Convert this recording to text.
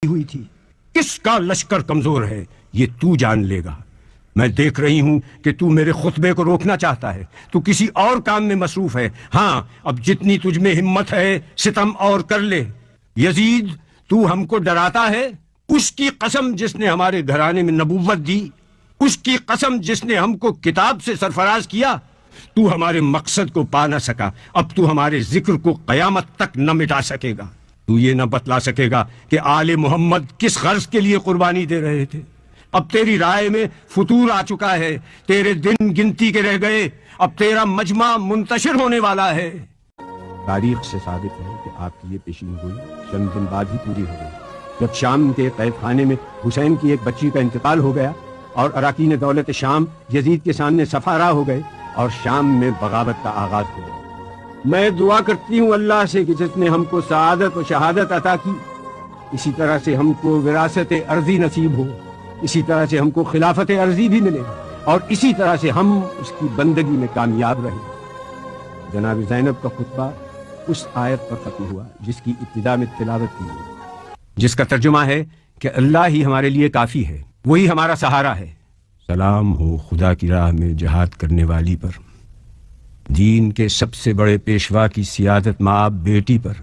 ہوئی تھی. کس کا لشکر کمزور ہے یہ تو جان لے گا. میں دیکھ رہی ہوں کہ تو میرے خطبے کو روکنا چاہتا ہے. تو کسی اور کام میں مصروف ہے. ہاں اب جتنی تجھ میں ہمت ہے ستم اور کر لے. یزید تو ہم کو ڈراتا ہے؟ اس کی قسم جس نے ہمارے گھرانے میں نبوت دی، اس کی قسم جس نے ہم کو کتاب سے سرفراز کیا، تو ہمارے مقصد کو پا نہ سکا. اب تو ہمارے ذکر کو قیامت تک نہ مٹا سکے گا. تو یہ نہ بتلا سکے گا کہ آل محمد کس غرض کے لیے قربانی دے رہے تھے. اب تیری رائے میں فتور آ چکا ہے. تیرے دن گنتی کے رہ گئے. اب تیرا مجمع منتشر ہونے والا ہے. تاریخ سے ثابت ہے کہ آپ کی یہ پیشین گوئی چند دن بعد ہی پوری ہو گئی، جب شام کے قید خانے میں حسین کی ایک بچی کا انتقال ہو گیا اور اراکین دولت شام یزید کے سامنے صفارا ہو گئے اور شام میں بغاوت کا آغاز ہو گیا. میں دعا کرتی ہوں اللہ سے کہ جس نے ہم کو سعادت و شہادت عطا کی، اسی طرح سے ہم کو وراثت ارضی نصیب ہو، اسی طرح سے ہم کو خلافت ارضی بھی ملے اور اسی طرح سے ہم اس کی بندگی میں کامیاب رہیں. جناب زینب کا خطبہ اس آیت پر ختم ہوا جس کی ابتدا میں تلاوت کی گئی، جس کا ترجمہ ہے کہ اللہ ہی ہمارے لیے کافی ہے، وہی ہمارا سہارا ہے. سلام ہو خدا کی راہ میں جہاد کرنے والی پر، دین کے سب سے بڑے پیشوا کی سیادت ماں بیٹی پر،